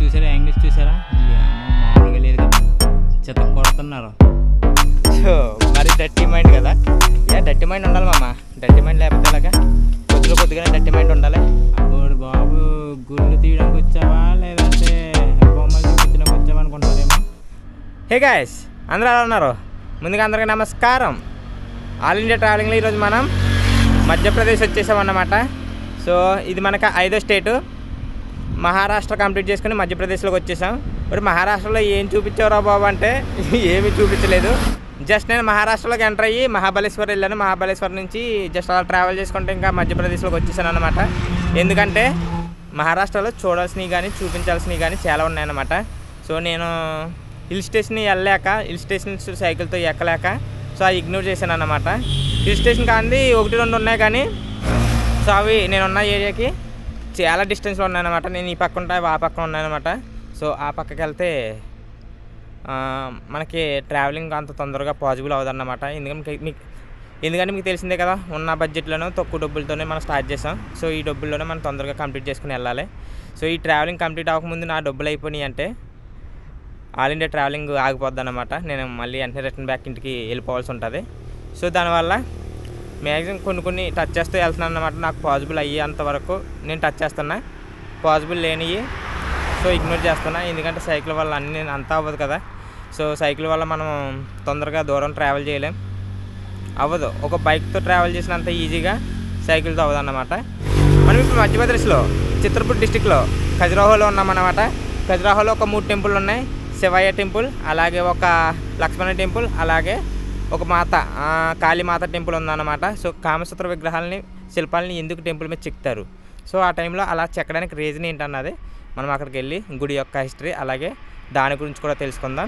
చూసారా యాంగిల్స్ చూసారా? మామూలుగా లేదు కదా, చెత్త కొడుతున్నారు. సో మరి డర్టీ మైండ్ కదా, డర్టీ మైండ్ ఉండాలి మామ. డర్టీ మైండ్ లేకపోతే ఎలాగా? కొద్దిగానే డర్టీ మైండ్ ఉండాలి. అప్పుడు బాబు గుళ్ళు తీయడానికి వచ్చావా లేదంటే బొమ్మలు చూపించడానికి వచ్చావా అనుకుంటారేమో. హే గాయ్స్, అందరూ ఎలా ఉన్నారు? ముందుగా అందరికీ నమస్కారం. ఆల్ ఇండియా ట్రావెలింగ్లో ఈరోజు మనం మధ్యప్రదేశ్ వచ్చేసామన్నమాట. సో ఇది మనకు 5వ స్టేటు. మహారాష్ట్ర కంప్లీట్ చేసుకుని మధ్యప్రదేశ్లోకి వచ్చేసాం. ఇప్పుడు మహారాష్ట్రలో ఏం చూపించారా బాబు అంటే ఏమీ చూపించలేదు. జస్ట్ నేను మహారాష్ట్రలోకి ఎంటర్ అయ్యి మహాబలేశ్వర్ వెళ్ళాను. మహాబలేశ్వర్ నుంచి జస్ట్ అలా ట్రావెల్ చేసుకుంటే ఇంకా మధ్యప్రదేశ్లోకి వచ్చేసాను అనమాట. ఎందుకంటే మహారాష్ట్రలో చూడాల్సినవి కానీ చూపించాల్సినవి కానీ చాలా ఉన్నాయన్నమాట. సో నేను హిల్ స్టేషన్ వెళ్ళలేక, హిల్ స్టేషన్ సైకిల్తో ఎక్కలేక సో అవి ఇగ్నోర్ చేశాను అన్నమాట. హిల్ స్టేషన్ కానీ 1-2 ఉన్నాయి కానీ సో అవి నేనున్న ఏరియాకి చాలా డిస్టెన్స్లో ఉన్నాయన్నమాట. నేను ఈ పక్క ఉంటాయి, ఆ పక్కన ఉన్నాయన్నమాట. సో ఆ పక్కకి వెళ్తే మనకి ట్రావెలింగ్ అంత తొందరగా పాసిబుల్ అవ్వదన్నమాట. ఎందుకంటే మీకు తెలిసిందే కదా, ఉన్న బడ్జెట్లోనే తక్కువ డబ్బులతోనే మనం స్టార్ట్ చేసాం. సో ఈ డబ్బుల్లోనే మనం తొందరగా కంప్లీట్ చేసుకుని వెళ్ళాలి. సో ఈ ట్రావెలింగ్ కంప్లీట్ అవ్వకముందు నా డబ్బులు అయిపోయినాయి అంటే ఆల్ ఇండియా ట్రావెలింగ్ ఆగిపోద్ది అన్నమాట. నేను మళ్ళీ వెంటనే రిటర్న్ బ్యాక్ ఇంటికి వెళ్ళిపోవాల్సి ఉంటుంది. సో దానివల్ల మ్యాక్సిమం కొన్ని టచ్ చేస్తూ వెళ్తున్నాను అన్నమాట. నాకు పాసిబుల్ అయ్యేంత వరకు నేను టచ్ చేస్తున్నా, పాసిబుల్ లేనివి సో ఇగ్నోర్ చేస్తున్నా. ఎందుకంటే సైకిల్ వల్ల అన్నీ అంతా అవ్వదు కదా. సో సైకిల్ వల్ల మనం తొందరగా దూరం ట్రావెల్ చేయలేం, అవ్వదు. ఒక బైక్తో ట్రావెల్ చేసినంత ఈజీగా సైకిల్తో అవ్వదు అన్నమాట. మనం ఇప్పుడు మధ్యప్రదేశ్లో చిత్రపూర్ డిస్టిక్లో ఖజురాహోలో ఉన్నామన్నమాట. ఖజురాహోలో ఒక 3 టెంపుల్ ఉన్నాయి. శివయ్య టెంపుల్, అలాగే ఒక లక్ష్మణ టెంపుల్, అలాగే ఒక కాళీమాత టెంపుల్ ఉందన్నమాట. సో కామసూత్ర విగ్రహాలని, శిల్పాలని ఎందుకు టెంపుల్ మీద చెక్తారు, సో ఆ టైంలో అలా చెక్కడానికి రీజన్ ఏంటన్నది మనం అక్కడికి వెళ్ళి గుడి యొక్క హిస్టరీ అలాగే దాని గురించి కూడా తెలుసుకుందాం.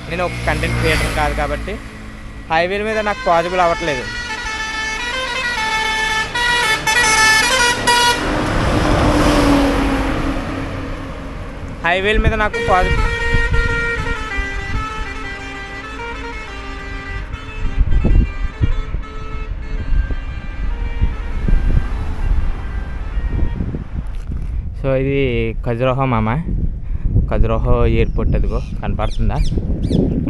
నేను ఒక కంటెంట్ క్రియేటర్ కాదు కాబట్టి హైవేల మీద నాకు పాసిబుల్ అవ్వట్లేదు. హైవేల మీద నాకు పాసిబుల్ సో ఇది ఖజురాహో మామ. ఖజురాహో ఎయిర్పోర్ట్ అదిగో కనపడుతుందా?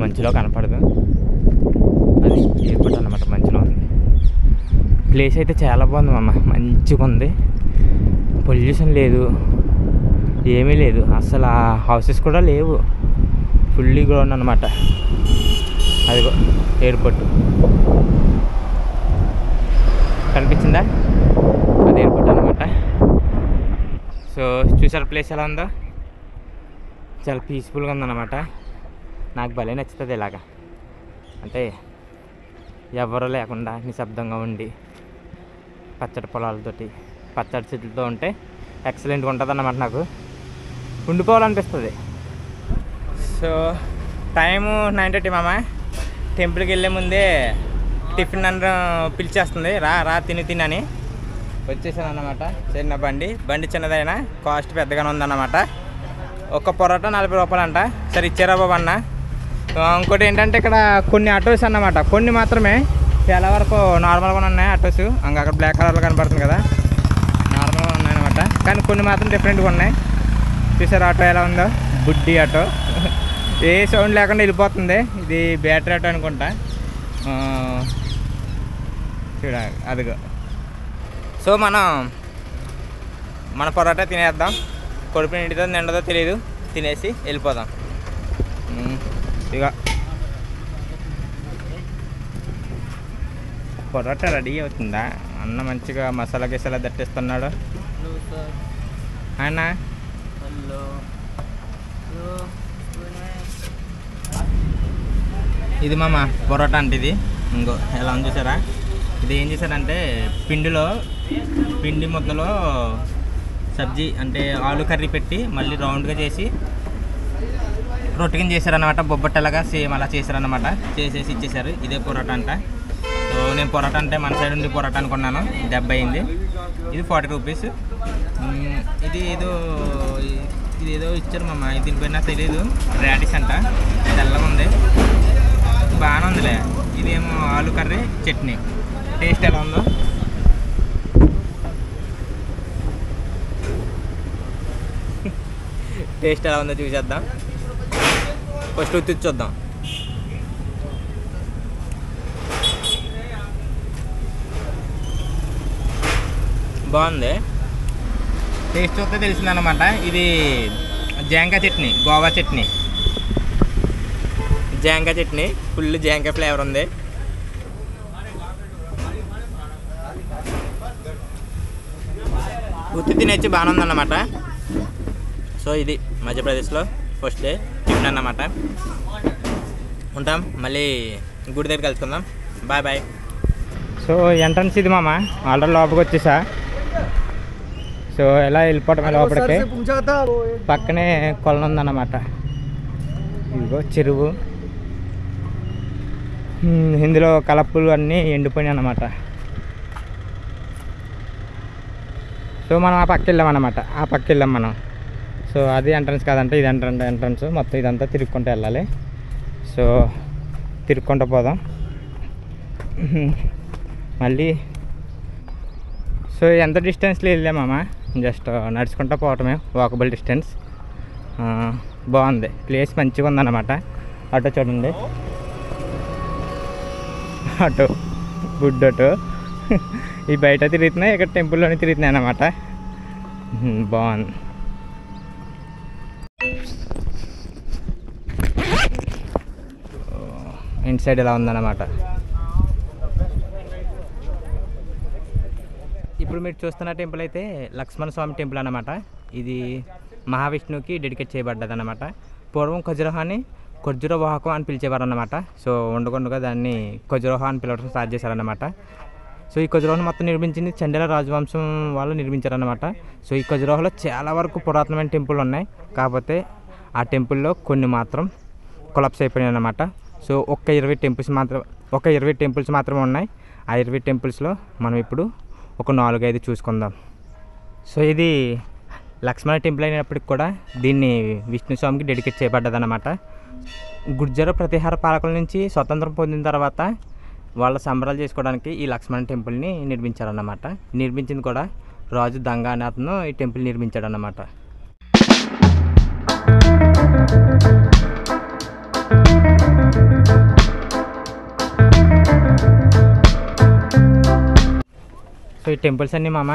మంచిలో కనపడదు, అది ఎయిర్పోర్ట్ అన్నమాట. మంచిలో ఉంది ప్లేస్ అయితే చాలా బాగుంది మామ, మంచిగా ఉంది. పొల్యూషన్ లేదు, ఏమీ లేదు అసలు. ఆ హౌసెస్ కూడా లేవు, ఫుల్లీ గ్రౌండ్ అన్నమాట. అదిగో ఎయిర్పోర్ట్ కనిపించిందా? అది ఎయిర్పోర్ట్ అన్నమాట. సో చూసారు ప్లేస్ ఎలా ఉందో, చాలా పీస్ఫుల్గా ఉందన్నమాట. నాకు భలే నచ్చుతుంది ఇలాగా, అంటే ఎవరు లేకుండా నిశ్శబ్దంగా ఉండి పచ్చడి పొలాలతోటి పచ్చడి చెట్లతో ఉంటే ఎక్సలెంట్గా ఉంటుంది అన్నమాట. నాకు ఉండిపోవాలనిపిస్తుంది. సో టైము 9:30 మామ. టెంపుల్కి వెళ్ళే ముందే టిఫిన్ అని పిలిచేస్తుంది, రా తిని వచ్చేసాను అన్నమాట. చిన్న బండి చిన్నదైనా కాస్ట్ పెద్దగానే ఉందన్నమాట. ఒక్క పొరోటా 40 రూపాయలు అంట. సరే ఇచ్చారా బాబు అన్న. ఇంకోటి ఏంటంటే ఇక్కడ కొన్ని ఆటోస్ అన్నమాట, కొన్ని మాత్రమే, చాలా వరకు నార్మల్గానే ఉన్నాయి ఆటోస్. అక్కడ బ్లాక్ కలర్లో కనపడుతుంది కదా, నార్మల్గా ఉన్నాయన్నమాట. కానీ కొన్ని మాత్రం డిఫరెంట్గా ఉన్నాయి. చూసారు ఆటో ఎలా ఉందో, బుడ్డి ఆటో, ఏ సౌండ్ లేకుండా వెళ్ళిపోతుంది. ఇది బ్యాటరీ ఆటో అనుకుంటా. చూడ అదిగో. సో మన పొరాటా తినేద్దాం. కొడుపు నిండితో నిండదో తెలియదు, తినేసి వెళ్ళిపోదాం. ఇక పొరాటా రెడీ అవుతుందా? అన్న మంచిగా మసాలా గిసాలా దట్టిస్తున్నాడు అన్న. ఇది మామ పొరాటా అంటే ఇది. ఇంకో ఎలా ఉంది చూసారా? ఇది ఏం చేశారంటే పిండి ముద్దలో సబ్జీ అంటే ఆలు కర్రీ పెట్టి మళ్ళీ రౌండ్గా చేసి రొట్టె చేశారన్నమాట. బొబ్బట్టలాగా సేమ్ అలా చేశారన్నమాట. చేసేసి ఇచ్చేసారు. ఇదే పొరాటా అంట. సో నేను పొరాటా అంటే మన సైడ్ ఉంది పొరాటా అనుకున్నాను. 70 అయింది. ఇది 40 రూపీస్. ఇదేదో ఇచ్చారు మామ, దీని పేరు నాకు తెలియదు. రాడిష్ అంట, తెల్లగా ఉంది, బాగానే ఉందిలే. ఇదేమో ఆలు కర్రీ చట్నీ. టేస్ట్ ఎలా ఉందో టేస్ట్ ఎలా ఉందో చూసేద్దాం. ఫస్ట్ ఉత్తి చూద్దాం. బాగుంది. టేస్ట్ చూస్తే తెలిసిందనమాట. ఇది జాంకాయ చట్నీ, గోవా చట్నీ. జాంకాయ చట్నీ ఫుల్ జాంకాయ ఫ్లేవర్ ఉంది. ఉత్తి తినేసి బాగానే ఉందన్నమాట. సో ఇది మధ్యప్రదేశ్లో ఫస్ట్ డే టిఫిన్ అన్నమాట. ఉంటాం, మళ్ళీ గుడి దగ్గర కలుసుకుందాం. Bye bye. సో ఎంట్రన్స్ ఇది మామ. ఆల్రెడీ లోపలికి వచ్చేసా. సో ఎలా వెళ్ళిపోవటమే లోపలికి. పక్కనే కొలను ఉందన్నమాట. ఇదిగో చెరువు. ఇందులో కలపులు అన్నీ ఎండిపోయినాయి అన్నమాట. సో మనం ఆ పక్క వెళ్ళామన్నమాట. ఆ పక్క వెళ్ళాం మనం. సో అది ఎంట్రన్స్ కాదంటే ఇది ఎంట్రన్స్. మొత్తం ఇదంతా తిరుక్కుంటూ వెళ్ళాలి. సో తిరుక్కుంటూ పోదాం మళ్ళీ. సో ఎంత డిస్టెన్స్లో వెళ్ళామమ్మ, జస్ట్ నడుచుకుంటూ పోవటమే, వాకబుల్ డిస్టెన్స్. బాగుంది ప్లేస్, మంచిగా ఉందన్నమాట. ఆటో చూడండి, ఆటో గుడ్ ఆటో. ఈ బయట తిరుగుతున్నాయి, ఇక్కడ టెంపుల్లోనే తిరుగుతున్నాయి అన్నమాట. బాగుంది. ఇంటి సైడ్ ఎలా ఉందన్నమాట. ఇప్పుడు మీరు చూస్తున్న టెంపుల్ అయితే లక్ష్మణ స్వామి టెంపుల్ అన్నమాట. ఇది మహావిష్ణువుకి డెడికేట్ చేయబడ్డది అన్నమాట. పూర్వం ఖజురహాన్ని ఖర్జురవాహకం అని పిలిచేవారు అన్నమాట. సో ఉండకుండా దాన్ని ఖజురహ అని పిలవడం స్టార్ట్ చేశారన్నమాట. సో ఈ ఖజురహోను మొత్తం నిర్మించింది చండేల రాజవంశం వాళ్ళు నిర్మించారన్నమాట. సో ఈ ఖజురహోలో చాలా వరకు పురాతనమైన టెంపుల్ ఉన్నాయి. కాకపోతే ఆ టెంపుల్లో కొన్ని మాత్రం కొలాప్స్ అయిపోయినాయి అన్నమాట. సో ఒక 20 టెంపుల్స్ మాత్రమే ఉన్నాయి. ఆ 20 టెంపుల్స్లో మనం ఇప్పుడు ఒక 4-5 చూసుకుందాం. సో ఇది లక్ష్మణ టెంపుల్ అయినప్పటికి కూడా దీన్ని విష్ణు స్వామికి డెడికేట్ చేయబడ్డదన్నమాట. గుర్జర ప్రతిహార పాలకుల నుంచి స్వతంత్రం పొందిన తర్వాత వాళ్ళ సంబరాలు చేసుకోవడానికి ఈ లక్ష్మణ టెంపుల్ని నిర్మించారన్నమాట. నిర్మించింది కూడా రాజు దంగా అనే అతను ఈ టెంపుల్ నిర్మించాడన్నమాట. సో ఈ టెంపుల్స్ అన్నీ మామ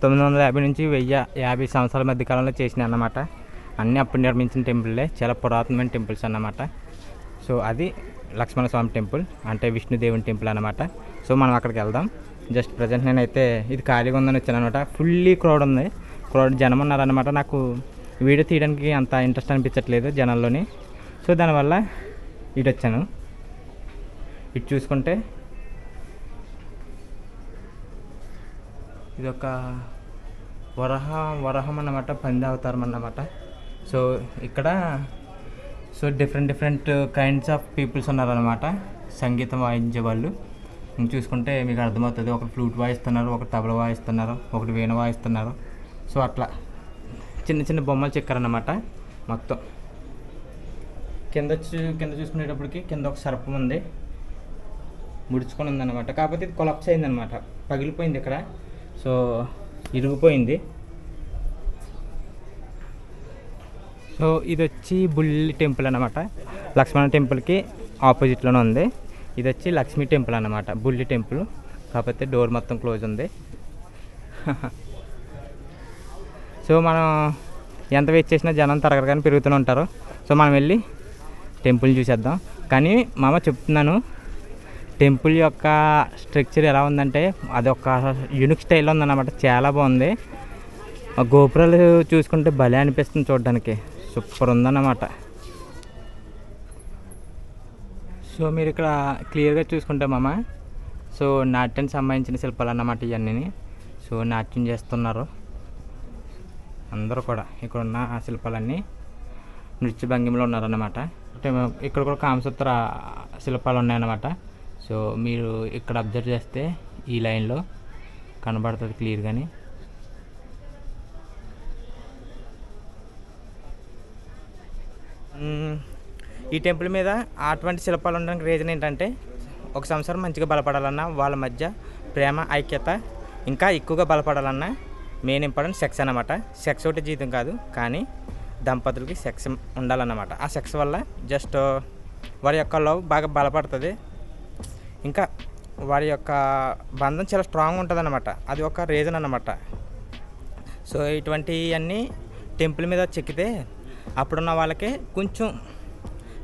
950 నుంచి 1050 సంవత్సరాల మధ్య కాలంలో చేసినాయి అన్నమాట. అన్నీ అప్పుడు నిర్మించిన టెంపుల్లే, చాలా పురాతనమైన టెంపుల్స్ అన్నమాట. సో అది లక్ష్మణ స్వామి టెంపుల్, అంటే విష్ణుదేవుని టెంపుల్ అన్నమాట. సో మనం అక్కడికి వెళ్దాం. జస్ట్ ప్రజెంట్ నేనైతే ఇది ఖాళీగా ఉందని వచ్చాను అనమాట. ఫుల్లీ క్రౌడ్ ఉంది, జనం ఉన్నారనమాట. నాకు వీడియో తీయడానికి అంత ఇంట్రెస్ట్ అనిపించట్లేదు జనాల్లోని. సో దానివల్ల ఇటు వచ్చాను. ఇటు చూసుకుంటే ఇది ఒక వరహం అన్నమాట, పంది అవతారం అన్నమాట. సో ఇక్కడ డిఫరెంట్ కైండ్స్ ఆఫ్ పీపుల్స్ ఉన్నారనమాట, సంగీతం వాయించే వాళ్ళు. చూసుకుంటే మీకు అర్థమవుతుంది. ఒకరు ఫ్లూట్ వాయిస్తున్నారు, ఒకరు తబల వాయిస్తున్నారు, ఒకరు వీణ వాయిస్తున్నారు. సో అట్లా చిన్న బొమ్మలు చెక్కారన్నమాట మొత్తం. కింద చూసుకునేటప్పటికి కింద ఒక సర్పం ఉంది, ముడుచుకొని ఉందన్నమాట. కాకపోతే ఇది కొలాప్స్ అయిందనమాట, పగిలిపోయింది ఇక్కడ. సో ఇరిగిపోయింది. సో ఇది వచ్చి బుల్లి టెంపుల్ అన్నమాట. లక్ష్మణ టెంపుల్కి ఆపోజిట్లోనే ఉంది. ఇది వచ్చి లక్ష్మీ టెంపుల్ అన్నమాట, బుల్లి టెంపుల్. కాకపోతే డోర్ మొత్తం క్లోజ్ ఉంది. సో మనం ఎంత వెయిట్ చేసినా జనం తరగని పెరుగుతూనే ఉంటారు. సో మనం వెళ్ళి టెంపుల్ చూసేద్దాం. కానీ మామ చెప్తున్నాను, టెంపుల్ యొక్క స్ట్రక్చర్ ఎలా ఉందంటే అదొక యూనిక్ స్టైల్లో ఉందన్నమాట. చాలా బాగుంది. ఆ గోపురాలు చూసుకుంటే భలే అనిపిస్తుంది చూడడానికి, సూపర్ ఉందన్నమాట. సో మీరు ఇక్కడ క్లియర్గా చూసుకుంటే మామ, సో నాట్యానికి సంబంధించిన శిల్పాలు అన్నమాట ఇవన్నీ. సో నాట్యం చేస్తున్నారు అందరూ కూడా. ఇక్కడ ఉన్న ఆ శిల్పాలన్నీ నృత్య భంగిమలో ఉన్నారన్నమాట. ఇక్కడ కూడా కామసూత్ర శిల్పాలు ఉన్నాయన్నమాట. సో మీరు ఇక్కడ అబ్జర్వ్ చేస్తే ఈ లైన్లో కనబడుతుంది క్లియర్గాని. ఈ టెంపుల్ మీద అటువంటి శిల్పాలు ఉండడానికి రీజన్ ఏంటంటే, ఒక సంవత్సరం మంచిగా బలపడాలన్నా, వాళ్ళ మధ్య ప్రేమ ఐక్యత ఇంకా ఎక్కువగా బలపడాలన్నా మెయిన్ ఇంపార్టెంట్ సెక్స్ అన్నమాట. సెక్స్ ఒకటి జీవితం కాదు, కానీ దంపతులకి సెక్స్ ఉండాలన్నమాట. ఆ సెక్స్ వల్ల జస్ట్ వారి యొక్క లవ్ బాగా బలపడుతుంది, ఇంకా వారి యొక్క బంధం చాలా స్ట్రాంగ్ ఉంటుంది అన్నమాట. అది ఒక రీజన్ అన్నమాట. సో ఇటువంటివన్నీ టెంపుల్ మీద చెక్కితే అప్పుడున్న వాళ్ళకి కొంచెం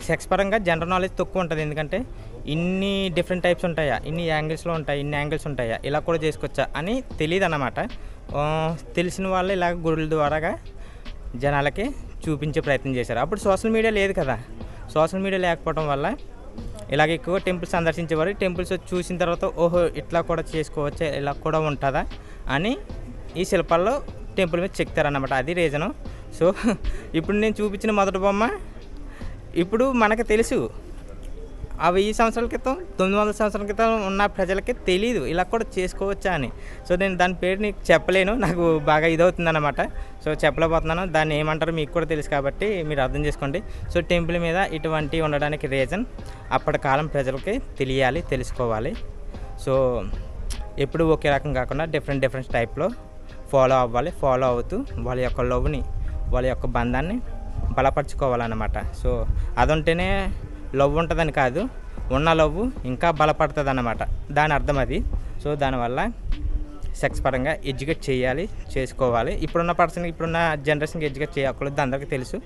సెక్స్ పరంగా జనరల్ నాలెడ్జ్ తక్కువ ఉంటుంది. ఎందుకంటే ఇన్ని డిఫరెంట్ టైప్స్ ఉంటాయా, ఇన్ని యాంగిల్స్లో ఉంటాయి, ఇన్ని యాంగిల్స్ ఉంటాయా, ఇలా కూడా చేసుకోవచ్చా అని తెలియదు అన్నమాట. తెలిసిన వాళ్ళు ఇలాగ గుడుల ద్వారాగా జనాలకి చూపించే ప్రయత్నం చేశారు. అప్పుడు సోషల్ మీడియా లేదు కదా. సోషల్ మీడియా లేకపోవడం వల్ల ఇలాగ ఎక్కువ టెంపుల్స్ సందర్శించేవారు. టెంపుల్స్ చూసిన తర్వాత ఓహో ఇట్లా కూడా చేసుకోవచ్చా, ఇలా కూడా ఉంటుందా అని ఈ శిల్పాల్లో టెంపుల్ మీద చెక్తారన్నమాట. అది రీజను. సో ఇప్పుడు నేను చూపించిన మొదటి బొమ్మ ఇప్పుడు మనకు తెలుసు, ఆ 1000 సంవత్సరాల క్రితం 900 సంవత్సరాల క్రితం ఉన్న ప్రజలకి తెలీదు ఇలా కూడా చేసుకోవచ్చా అని. సో నేను దాని పేరు నీకు చెప్పలేను, నాకు బాగా ఇదవుతుంది అన్నమాట. సో చెప్పలేకపోతున్నాను. దాన్ని ఏమంటారో మీకు కూడా తెలుసు కాబట్టి మీరు అర్థం చేసుకోండి. సో టెంపుల్ మీద ఇటువంటివి ఉండడానికి రీజన్ అప్పటి కాలం ప్రజలకి తెలియాలి, తెలుసుకోవాలి. సో ఎప్పుడు ఒకే రకం కాకుండా డిఫరెంట్ టైప్లో ఫాలో అవ్వాలి. ఫాలో అవుతూ వాళ్ళ యొక్క లవ్ని, వాళ్ళ యొక్క బంధాన్ని బలపరచుకోవాలన్నమాట. సో అదుంటేనే లవ్ ఉంటుందని కాదు, ఉన్న లవ్ ఇంకా బలపడుతుంది అన్నమాట. దాని అర్థం అది. సో దానివల్ల సెక్స్ పరంగా ఎడ్యుకేట్ చేయాలి, చేసుకోవాలి. ఇప్పుడున్న ఇప్పుడున్న జనరేషన్కి ఎడ్యుకేట్ చేయకూడదు, అందరికీ తెలుసు.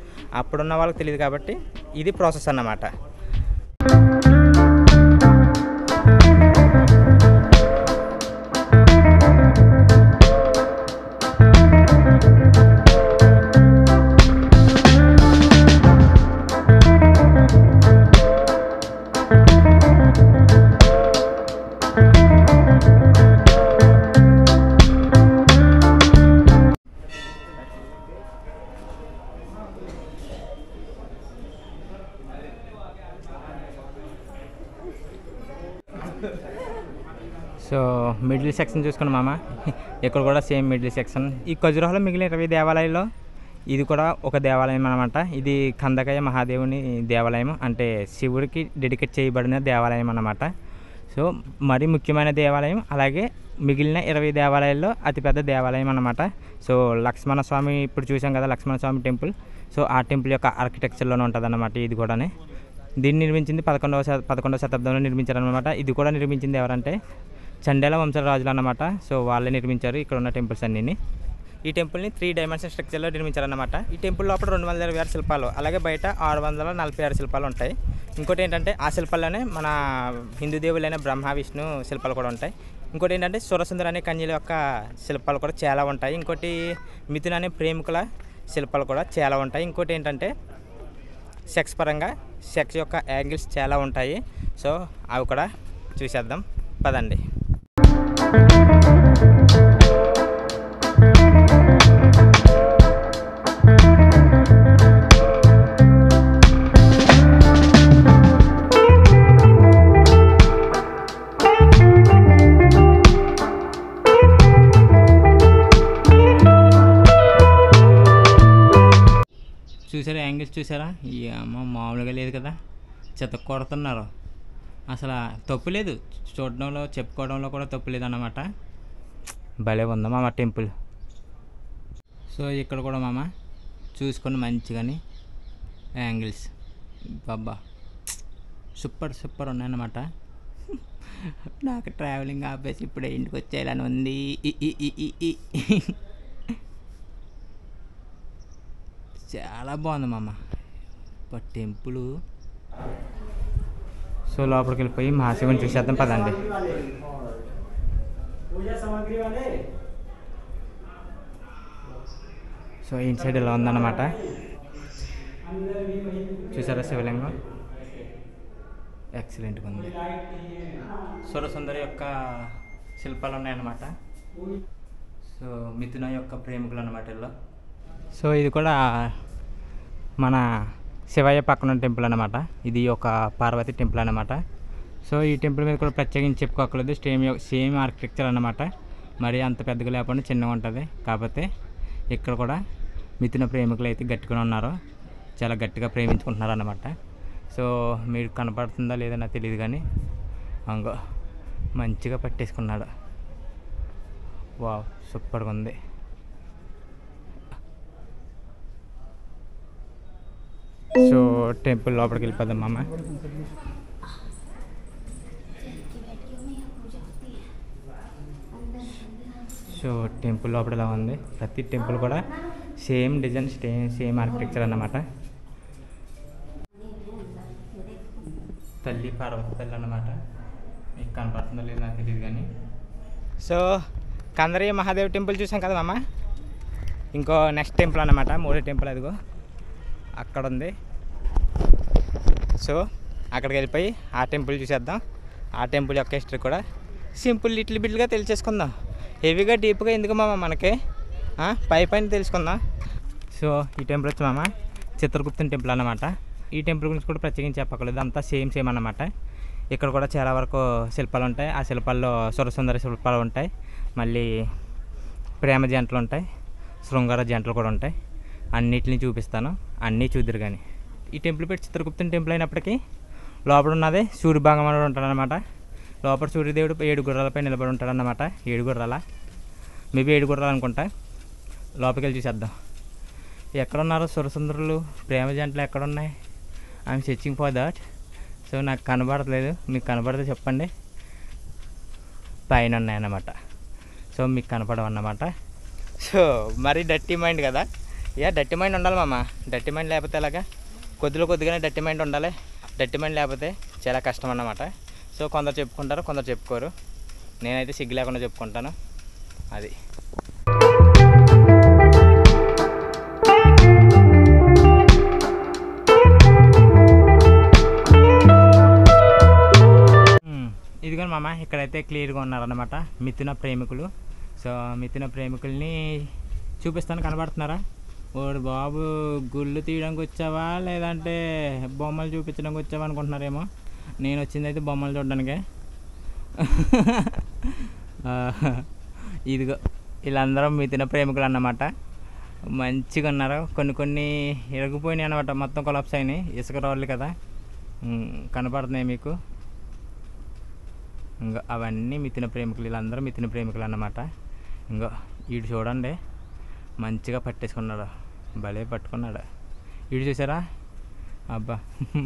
అప్పుడున్న వాళ్ళకి తెలియదు కాబట్టి ఇది ప్రాసెస్ అన్నమాట. సో మిడిల్ సెక్షన్ చూసుకున్నాం మామ. ఇక్కడ కూడా సేమ్ మిడిల్ సెక్షన్. ఈ ఖజురాహోలో మిగిలిన 20 దేవాలయాల్లో ఇది కూడా ఒక దేవాలయం అన్నమాట. ఇది కందకయ్య మహాదేవుని దేవాలయం, అంటే శివుడికి డెడికేట్ చేయబడిన దేవాలయం అన్నమాట. సో మరీ ముఖ్యమైన దేవాలయం. అలాగే మిగిలిన 20 దేవాలయాల్లో అతిపెద్ద దేవాలయం అన్నమాట. సో లక్ష్మణ స్వామి ఇప్పుడు చూసాం కదా, లక్ష్మణ స్వామి టెంపుల్. సో ఆ టెంపుల్ యొక్క ఆర్కిటెక్చర్లోనే ఉంటుంది అన్నమాట ఇది కూడా. దీన్ని నిర్మించింది 11వ శతాబ్దంలో నిర్మించారనమాట. ఇది కూడా నిర్మించింది ఎవరంటే చండేల వంశ రాజులు అన్నమాట. సో వాళ్ళే నిర్మించారు ఇక్కడ ఉన్న టెంపుల్స్ అన్నీ. ఈ టెంపుల్ని 3 డైమెన్షన్ స్ట్రక్చర్లో నిర్మించారన్నమాట. ఈ టెంపుల్ లోపల 226 శిల్పాలు, అలాగే బయట 646 శిల్పాలు ఉంటాయి. ఇంకోటి ఏంటంటే ఆ శిల్పాల్లోనే మన హిందూ దేవులైన బ్రహ్మ విష్ణు శిల్పాలు కూడా ఉంటాయి. ఇంకోటి ఏంటంటే సురసుందర అనే కన్యల యొక్క శిల్పాలు కూడా చాలా ఉంటాయి. ఇంకోటి మిథున అనే ప్రేమికుల శిల్పాలు కూడా చాలా ఉంటాయి. ఇంకోటి ఏంటంటే సెక్స్ పరంగా సెక్స్ యొక్క యాంగిల్స్ చాలా ఉంటాయి. సో అవి కూడా చూసేద్దాం పదండి. చూసారా యాంగిల్స్ చూసారా? ఈ అమ్మ మామూలుగా లేదు కదా, చెత్త కొడుతున్నారు. అసలు తప్పు లేదు, చూడడంలో చెప్పుకోవడంలో కూడా తప్పు లేదు అన్నమాట. భలే ఉందా మామ టెంపుల్. సో ఇక్కడ కూడా మామ చూసుకొని మంచిగాని యాంగిల్స్ బాబా సూపర్ ఉన్నాయన్నమాట. నాకు ట్రావెలింగ్ ఆపేసి ఇప్పుడే ఇంటికి వచ్చేయాలని ఉంది. చాలా బాగుంది మామ టెంపుల్. సో లోపలికి వెళ్ళిపోయి మహాశివుని చూసేద్దాం పదండి. సో ఇన్సైడ్ ఇలా ఉందన్నమాట. చూసారా శివలింగం ఎక్సలెంట్గా ఉంది. సురసుందరి యొక్క శిల్పాలు ఉన్నాయన్నమాట. సో మిథున యొక్క ప్రేమికులు అన్నమాట ఇలా. సో ఇది కూడా మన శివయ్య పక్కన టెంపుల్ అన్నమాట. ఇది ఒక పార్వతి టెంపుల్ అన్నమాట. సో ఈ టెంపుల్ మీద కూడా ప్రత్యేకించి చెప్పుకోకలేదు, సేమ్ ఆర్కిటెక్చర్ అన్నమాట. మరి అంత పెద్దగా లేకుండా చిన్నగా ఉంటుంది. కాకపోతే ఇక్కడ కూడా మిథున ప్రేమికులు అయితే గట్టిగా ఉన్నారు, చాలా గట్టిగా ప్రేమించుకుంటున్నారు అన్నమాట. సో మీరు కనపడుతుందా లేదా నాకు తెలియదు కానీ అంగో మంచిగా పట్టేసుకున్నాడు. వావ్ సూపర్గా ఉంది. సో టెంపుల్ లోపలికి వెళ్ళిపోదాం మామ. సో టెంపుల్ లోపల ఇలా ఉంది. ప్రతి టెంపుల్ కూడా సేమ్ డిజైన్, సేమ్ ఆర్కిటెక్చర్ అన్నమాట. తల్లి పార్వతి తల్లి అన్నమాట. మీకు కనపడుతుందో లేదు నాకు తెలియదు కానీ. సో కందరి మహాదేవ్ టెంపుల్ చూసాం కదా మామ. ఇంకో నెక్స్ట్ టెంపుల్ అన్నమాట, మూడో టెంపుల్ అదిగో అక్కడ ఉంది. సో అక్కడికి వెళ్ళిపోయి ఆ టెంపుల్ చూసేద్దాం. ఆ టెంపుల్ యొక్క హిస్టరీ కూడా సింపుల్ లిటిల్ బిట్లుగా తెలిసేసుకుందాం. హెవీగా డీప్గా ఎందుకు మామ మనకి, పైన తెలుసుకుందాం. సో ఈ టెంపుల్ వచ్చి మామ చిత్రగుప్తుని టెంపుల్ అన్నమాట. ఈ టెంపుల్ గురించి కూడా ప్రత్యేకించి చెప్పకలేదు, అంతా సేమ్ అన్నమాట. ఇక్కడ కూడా చాలా వరకు శిల్పాలు ఉంటాయి. ఆ శిల్పాల్లో సురసుందర శిల్పాలు ఉంటాయి, మళ్ళీ ప్రేమ జంటలు ఉంటాయి, శృంగార జంటలు కూడా ఉంటాయి. అన్నిటిని చూపిస్తాను, అన్నీ చూద్దరు కానీ. ఈ టెంపుల్ పెట్టి చిత్రగుప్తుని టెంపుల్ అయినప్పటికీ లోపల ఉన్నది సూర్య భగవానుడు ఉంటాడనమాట. లోపల సూర్యదేవుడు 7 గుర్రాలపై నిలబడి ఉంటాడన్నమాట. 7 గుర్రాల, మేబీ 7 గుర్రాలు అనుకుంటా. లోపలికి వెళ్ళి చూసేద్దాం. ఎక్కడున్నారు సురసుందరులు, ప్రేమ జంటలు ఎక్కడున్నాయి? I'm searching for that. So నాకు కనబడట్లేదు, మీకు కనబడితే చెప్పండి. పైన ఉన్నాయన్నమాట. సో మీకు కనపడవన్నమాట. సో మరి డర్టీ మైండ్ కదా, డర్టీ మైండ్ ఉండాలి మామ. డర్టీ మైండ్ లేకపోతే ఎలాగా? కొద్దిగానే డర్టీ మైండ్ ఉండాలి. డర్టీ మైండ్ లేకపోతే చాలా కష్టం అన్నమాట. సో కొందరు చెప్పుకుంటారు, కొందరు చెప్పుకోరు. నేనైతే సిగ్గు లేకుండా చెప్పుకుంటాను. అది ఇదిగోని మామ, ఇక్కడైతే క్లియర్గా ఉన్నారన్నమాట మిథున ప్రేమికులు. సో మిథున ప్రేమికుల్ని చూపిస్తాను, కనబడుతున్నారా? ఓడు బాబు, గుళ్ళు తీయడానికి వచ్చావా లేదంటే బొమ్మలు చూపించడానికి వచ్చావా అనుకుంటున్నారేమో. నేను వచ్చింది అయితే బొమ్మలు చూడడానికే. ఇదిగో వీళ్ళందరూ మిథున ప్రేమికులు అన్నమాట. మంచిగా ఉన్నారు. కొన్ని ఇరగిపోయినాయి అన్నమాట, మొత్తం కొలాప్స్ అయినాయి. ఇసుక రోడ్లు కదా, కనపడుతున్నాయి మీకు. ఇంకా అవన్నీ మిథున ప్రేమికులు, వీళ్ళందరూ మిథున ప్రేమికులు అన్నమాట. ఇంకో వీడు చూడండి, మంచిగా పట్టేసుకున్నాడు, భలే పట్టుకున్నాడు. వీడు చూసారా, అబ్బా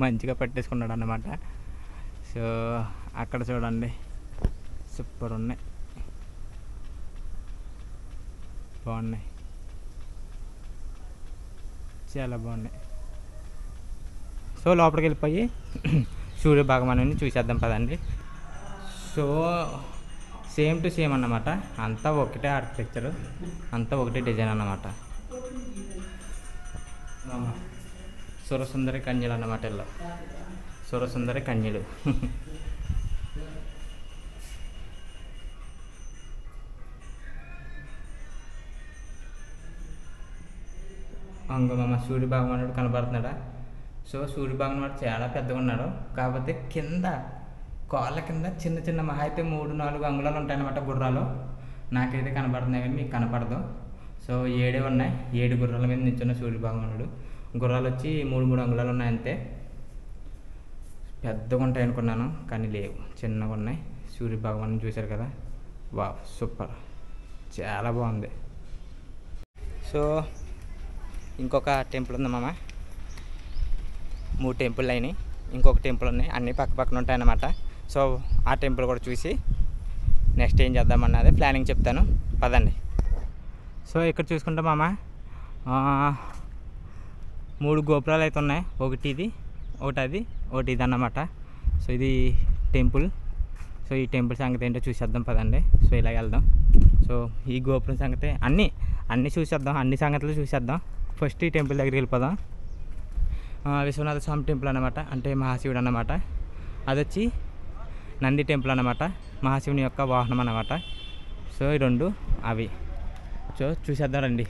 మంచిగా పట్టేసుకున్నాడు అన్నమాట. సో అక్కడ చూడండి, సూపర్ ఉన్నాయి, బాగున్నాయి, చాలా బాగున్నాయి. సో లోపలికి వెళ్ళిపోయి సూర్య భగవానుని చూసేద్దాం పదండి. సో సేమ్ టు సేమ్ అన్నమాట, అంతా ఒకటే ఆర్కిటెక్చరు, అంతా ఒకటే డిజైన్ అన్నమాట. సురసుందరి కన్యలు అన్నమాట. ఇలా సురసుందరి కన్యలు. అంగమ్మ సూర్య భగవానుడు కనబడుతున్నాడా? సో సూర్య భగవానుడు చాలా పెద్దగా ఉన్నాడు, కాకపోతే కింద కాళ్ళ కింద చిన్న మహా అయితే 3-4 అంగుళాలు ఉంటాయన్నమాట గుర్రాలు. నాకైతే కనబడుతున్నాయి కానీ మీకు కనపడదు. సో 7 ఉన్నాయి, 7 గుర్రాల మీద నిల్చున్న సూర్య భగవానుడు. గుర్రాలు వచ్చి 3 అంగుళాలు ఉన్నాయి అంతే. పెద్దగా ఉంటాయి అనుకున్నాను కానీ లేవు, చిన్నగా ఉన్నాయి. సూర్య భగవాను చూశారు కదా, వా సూపర్, చాలా బాగుంది. సో ఇంకొక టెంపుల్ ఉంది మామ. 3 టెంపుల్ అయినాయి, ఇంకొక టెంపుల్ ఉన్నాయి, అన్నీ పక్కన ఉంటాయన్నమాట. సో ఆ టెంపుల్ కూడా చూసి నెక్స్ట్ ఏం చేద్దామన్నది ప్లానింగ్ చెప్తాను, పదండి. సో ఇక్కడ చూసుకుంటే మామ 3 గోపురాలు అయితే ఉన్నాయి. ఒకటి ఇది, ఒకటి అది, ఒకటి ఇది అన్నమాట. సో ఇది టెంపుల్. సో ఈ టెంపుల్ సంగతి ఏంటో చూసేద్దాం పదండి. సో ఇలా వెళ్దాం. సో ఈ గోపురం సంగతి అన్నీ చూసేద్దాం, అన్ని సంగతులు చూసేద్దాం. ఫస్ట్ ఈ టెంపుల్ దగ్గరికి వెళ్ళిపోదాం. విశ్వనాథ స్వామి టెంపుల్ అన్నమాట, అంటే మహాశివుడు అన్నమాట. అది వచ్చి నంది టెంపుల్ అన్నమాట, మహాశివుని యొక్క వాహనం అన్నమాట. సో ఈ 2 అవి. సో చూసేద్దాం రండి.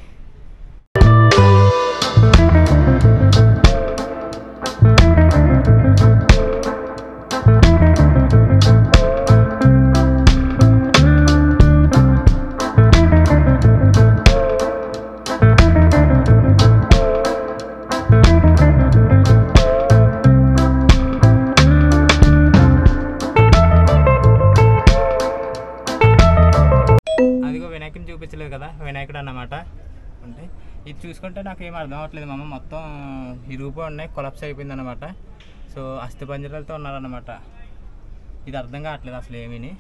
చూపించలేదు కదా, వినాయకుడు అన్నమాట. అంటే ఇది చూసుకుంటే నాకు ఏం అర్థం అవ్వట్లేదు మామ, మొత్తం ఇరుగుపో ఉన్నాయి, కొలాప్స్ అయిపోయింది అనమాట. సో అస్థిపంజరాలతో ఉన్నారన్నమాట. ఇది అర్థం కావట్లేదు అసలు ఏమీని.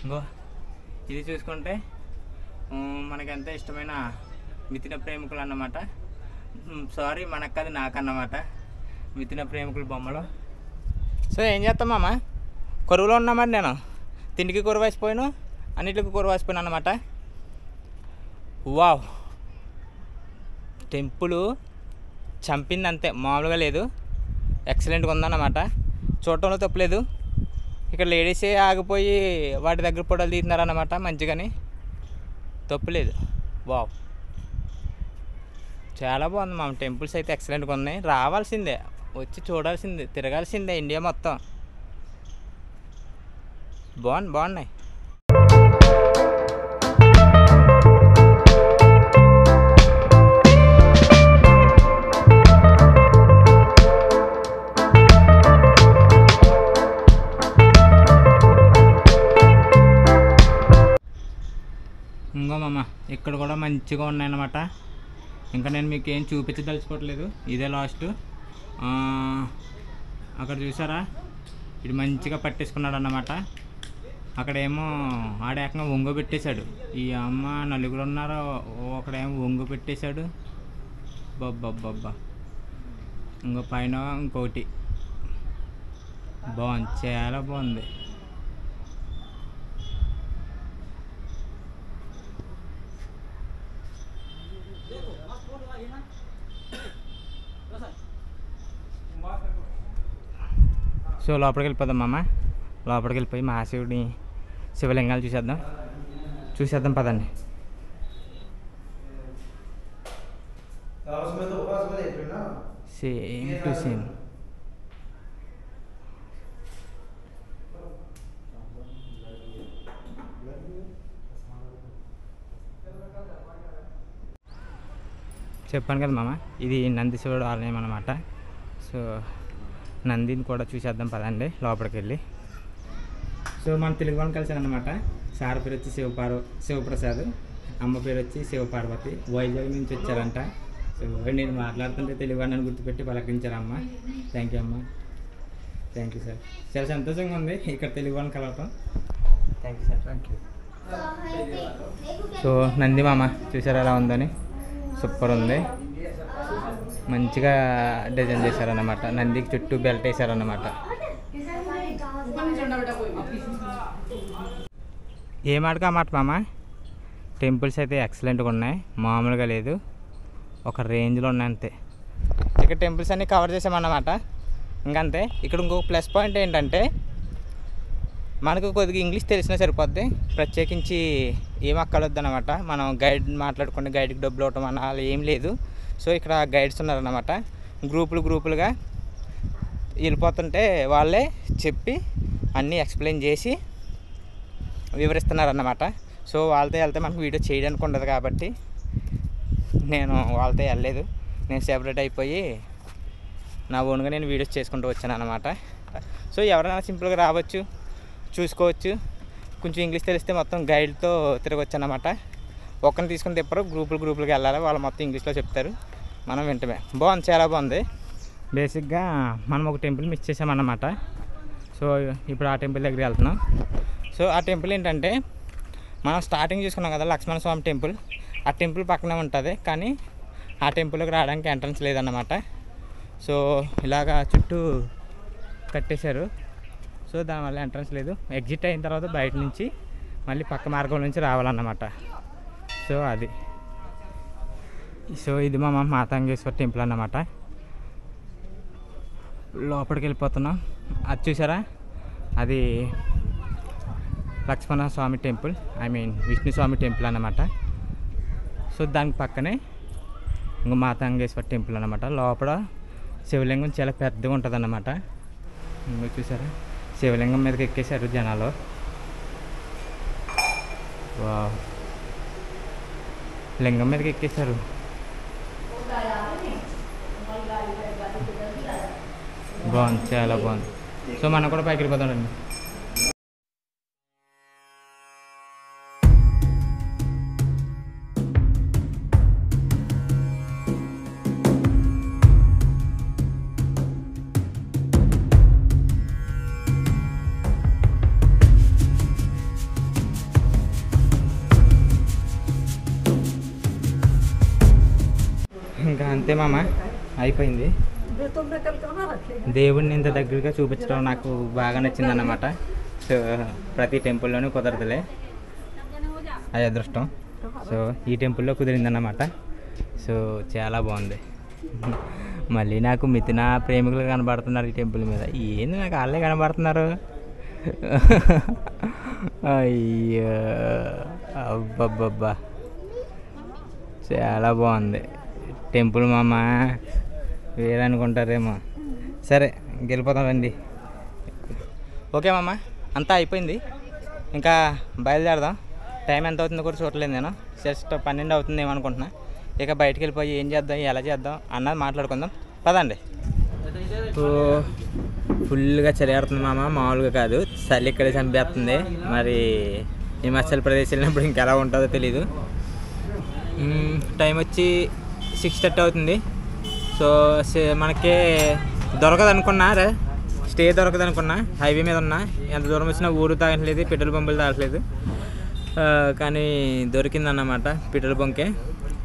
ఇంకో ఇది చూసుకుంటే మనకి ఎంత ఇష్టమైన మిథున ప్రేమికులు అన్నమాట. సారీ మనకు కాదు, నాకన్నమాట, మిథున ప్రేమికులు బొమ్మలు. సో ఏం చేస్తాం మామ, కొరువులో ఉన్నామని నేను తిండికి కొరువు వేసిపోయాను, అన్నిటికీ కొరువు వేసిపోయాను అన్నమాట. వావ్, టెంపుల్ చంపింది అంతే, మామూలుగా లేదు, ఎక్సలెంట్గా ఉందన్నమాట. చూడటంలో తప్పలేదు. ఇక్కడ లేడీసే ఆగిపోయి వాటి దగ్గర ఫోటోలు తీస్తున్నారన్నమాట, మంచిగాని తప్పులేదు. వావ్, చాలా బాగుంది మా టెంపుల్స్ అయితే ఎక్సలెంట్గా ఉన్నాయి. రావాల్సిందే, వచ్చి చూడాల్సిందే, తిరగాల్సిందే ఇండియా మొత్తం. బాగున్నాయి. ఇంకో మామ ఇక్కడ కూడా మంచిగా ఉన్నాయన్నమాట. ఇంకా నేను మీకు ఏం చూపించదలుచుకోవట్లేదు, ఇదే లాస్ట్. అక్కడ చూసారా, ఇది మంచిగా పట్టేసుకున్నాడు అన్నమాట. అక్కడేమో ఆడేకంగా ఒంగు పెట్టేశాడు. ఈ అమ్మ నలుగురు ఉన్నారు, ఒకడేమో ఒంగు పెట్టేశాడు. బబ్బా, ఇంకో పైన ఇంకోటి బాగుంది, చాలా బాగుంది. సో లోపలికి వెళ్ళిపోదాం మామ, లోపలికి వెళ్ళిపోయి మహాశివుడిని, శివలింగాలు చూసేద్దాం పదండి. Same to same. చెప్పాను కదా మామ, ఇది నందీశ్వరుడు ఆలయం అన్నమాట. సో నందిని కూడా చూసేద్దాం పదండి లోపలికి వెళ్ళి. సో మన తెలుగు వాళ్ళని కలిసానమాట. సార్ పేరు వచ్చి శివప్రసాద్, అమ్మ పేరు వచ్చి శివపార్వతి, వైజాగ్ నుంచి వచ్చారంట. సో నేను మాట్లాడుతుంటే తెలుగు వాళ్ళని గుర్తుపెట్టి పలకరించారు అమ్మ. థ్యాంక్ యూ అమ్మ, థ్యాంక్ యూ సార్. చాలా సంతోషంగా ఉంది ఇక్కడ తెలుగు వాళ్ళని కలవటం. Thank you sir. Thank you. So Nandi మామ చూసారు ఎలా ఉందని, సూపర్ ఉంది, మంచిగా డిజైన్ చేశారన్నమాట. నందికి చుట్టూ బెల్ట్ వేసారన్నమాట. ఏమాటగా మాట మామ, టెంపుల్స్ అయితే ఎక్సలెంట్గా ఉన్నాయి, మామూలుగా లేదు, ఒక రేంజ్లో ఉన్నాయి అంతే. ఇక్కడ టెంపుల్స్ అన్నీ కవర్ చేసామన్నమాట. ఇంకంతే. ఇక్కడ ఇంకొక ప్లస్ పాయింట్ ఏంటంటే మనకు కొద్దిగా ఇంగ్లీష్ తెలిసినా సరిపోద్ది, ప్రత్యేకించి ఏం అక్కలొద్దు అనమాట. మనం గైడ్ మాట్లాడుకుంటే గైడ్కి డబ్బులు ఇవ్వటం అన్న అలా ఏం లేదు. సో ఇక్కడ గైడ్స్ ఉన్నారన్నమాట, గ్రూపులుగా వెళ్ళిపోతుంటే వాళ్ళే చెప్పి అన్నీ ఎక్స్ప్లెయిన్ చేసి వివరిస్తున్నారన్నమాట. సో వాళ్ళతో వెళ్తే మనకు వీడియో చేయడానికి ఉండదు కాబట్టి నేను వాళ్ళతో వెళ్ళలేదు, నేను సెపరేట్ అయిపోయి నా ఓన్గా నేను వీడియోస్ చేసుకుంటూ వచ్చాను అన్నమాట. సో ఎవరైనా సింపుల్గా రావచ్చు, చూసుకోవచ్చు. కొంచెం ఇంగ్లీష్ తెలిస్తే మొత్తం గైడ్తో తిరగవచ్చు అన్నమాట. ఒక్కరిని తీసుకుని తిప్పరు, గ్రూపులుగా వెళ్ళాలి, వాళ్ళు మొత్తం ఇంగ్లీష్లో చెప్తారు, మనం వింటమే. బాగుంది, చాలా బాగుంది. బేసిక్గా మనం ఒక టెంపుల్ మిస్ చేసామన్నమాట. సో ఇప్పుడు ఆ టెంపుల్ దగ్గరికి వెళ్తున్నాం. సో ఆ టెంపుల్ ఏంటంటే మనం స్టార్టింగ్ చూసుకున్నాం కదా లక్ష్మణ స్వామి టెంపుల్, ఆ టెంపుల్ పక్కనే ఉంటుంది, కానీ ఆ టెంపుల్కి రావడానికి ఎంట్రన్స్ లేదన్నమాట. సో ఇలాగా చుట్టూ కట్టేశారు, సో దానివల్ల ఎంట్రన్స్ లేదు. ఎగ్జిట్ అయిన తర్వాత బయట నుంచి మళ్ళీ పక్క మార్గం నుంచి రావాలన్నమాట. సో అది. సో ఇది మా మాతంగేశ్వర టెంపుల్ అన్నమాట. లోపలికి వెళ్ళిపోతున్నాం. అది చూసారా, అది లక్ష్మణ స్వామి టెంపుల్, విష్ణు స్వామి టెంపుల్ అన్నమాట. సో దానికి పక్కనే ఇంకో మాతంగేశ్వర టెంపుల్ అన్నమాట. లోపల శివలింగం చాలా పెద్దగా ఉంటుంది అన్నమాట. ఇంకో చూసారా, శివలింగం మీదకి ఎక్కేశారు జనాలు. వావ్, లింగం మీదకి ఎక్కేశారు. బాగుంది, చాలా బాగుంది. సో మనం కూడా పైకి వెళ్ళిపోతామండి. అంతే మామ, అయిపోయింది. దేవుడిని ఇంత దగ్గరగా చూపించడం నాకు బాగా నచ్చింది అన్నమాట. సో ప్రతి టెంపుల్లోనూ కుదరదులే, అది అదృష్టం. సో ఈ టెంపుల్లో కుదిరిందన్నమాట. సో చాలా బాగుంది. మళ్ళీ నాకు మిథున ప్రేమికులు కనబడుతున్నారు ఈ టెంపుల్ మీద. ఏంది నాకు వాళ్ళే కనబడుతున్నారు. అయ్యో అబ్బబ్బబ్బా, చాలా బాగుంది టెంపుల్ మామ. వేరనుకుంటారేమో. సరే గెలిపోతాం రండి. ఓకే మామ, అంతా అయిపోయింది. ఇంకా బయలుదేరదాం. టైం ఎంత అవుతుందో కూడా చూడలేదు నేను. జస్ట్ 12 అవుతుంది ఏమనుకుంటున్నా. ఇక బయటికి వెళ్ళిపోయి ఏం చేద్దాం, ఎలా చేద్దాం అన్నది మాట్లాడుకుందాం. పదండి. సో ఫుల్గా చలియాడుతుంది మామ, మామూలుగా కాదు. చలి ఇక్కడే చంపేస్తుంది. మరి హిమాచల్ ప్రదేశ్ వెళ్ళినప్పుడు ఇంకెలా ఉంటుందో తెలీదు. టైం వచ్చి 6:30 అవుతుంది. సో మనకి దొరకదు అనుకున్నా, స్టే దొరకదు అనుకున్నా. హైవే మీద ఉన్నా, ఎంత దూరం వచ్చినా ఊరు తాగట్లేదు, పెట్రోల్ పంపులు తాగట్లేదు. కానీ దొరికిందన్నమాట పెట్రోల్ బంకే.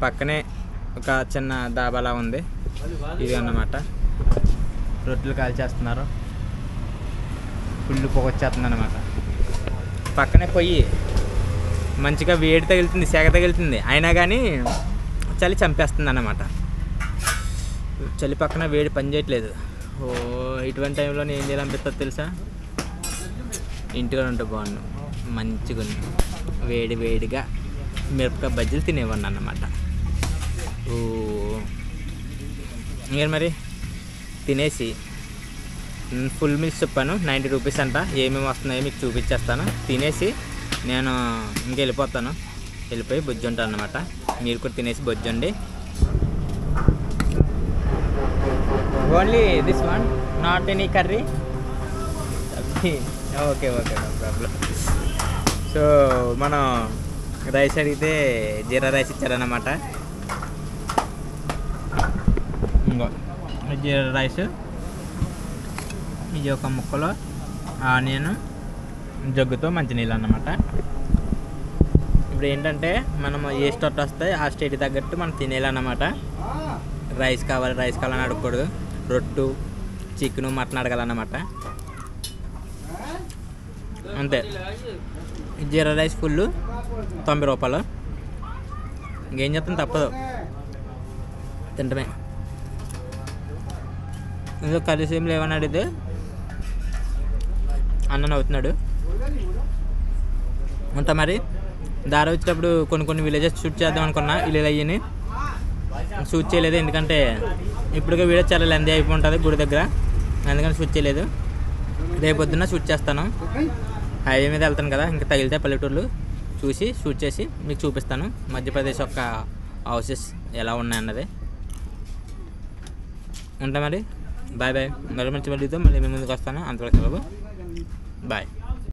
పక్కనే ఒక చిన్న దాబాలా ఉంది. ఇది అన్నమాట. రొట్టెలు కాల్చేస్తున్నారు, ఫుల్ పొగ వచ్చేస్తుంది అన్నమాట. పక్కనే పొయ్యి, మంచిగా వేడి తగులుతుంది, సెగ తగులుతుంది. అయినా కానీ చలి చంపేస్తుంది అన్నమాట. చలి పక్కన వేడి పని చేయట్లేదు. ఓ ఇటువంటి టైంలో నేను ఏం చేయాలనిపిస్తుంది తెలుసా? ఇంటిగా ఉంటే బాగుండు, మంచిగా వేడి వేడిగా మిరపకాయ బజ్జీలు తినేవాడిని అన్నమాట. ఓ ఇంకా మరి తినేసి ఫుల్ మీల్స్ చెప్పాను, 90 రూపీస్ అంట. ఏమేమి వస్తున్నాయో మీకు చూపించేస్తాను. తినేసి నేను ఇంక వెళ్ళిపోతాను. వెళ్ళిపోయి బొజ్జు ఉంటాను అన్నమాట. మీరు కూడా తినేసి బొజ్జండి. Only this one, not any curry. Okay okay, no problem. So మనం రైస్ అడిగితే జీరా రైస్ ఇచ్చారన్నమాట. ఇంకో జీరా రైస్, ఇది ఒక ముక్కలో ఆనియన్, జగ్గుతో మంచినీళ్ళు అన్నమాట. ఇప్పుడు ఏంటంటే మనం ఏ స్టేట్ వస్తే ఆ స్టేట్ తగ్గట్టు మనం తినేయాలన్నమాట. రైస్ కావాలని అడగకూడదు. రొట్టు, చికెను, మటన్ అడగాలన్నమాట. అంతే. జీరా రైస్ ఫుల్ 90 రూపాయలు. ఇంకేం చేస్తాం, తప్పదు, తింటమే. ఇందులో కర్రీస్ ఏం లేవని అడిగితే అన్న అవుతున్నాడు అంత. మరి దారి వచ్చేటప్పుడు కొన్ని విలేజెస్ షూట్ చేద్దాం అనుకున్నా, విలేజ్ అయ్యి షూట్ చేయలేదు. ఎందుకంటే ఇప్పటికే వీడియో చాలా లెంతీ అయిపోతుంది గుడి దగ్గర, అందుకని షూట్ చేయలేదు. రేపు పొద్దున్న షూట్ చేస్తాను. హైవే మీద వెళ్తాను కదా, ఇంకా తగిలితే పల్లెటూర్లు చూసి షూట్ చేసి మీకు చూపిస్తాను. మధ్యప్రదేశ్ యొక్క హౌసెస్ ఎలా ఉన్నాయన్నది. ఉంటా మరి, బాయ్ బాయ్. మళ్ళీ మంచి మళ్ళీతో మళ్ళీ మీ ముందుకు వస్తాను. అంతవరకు బాయ్.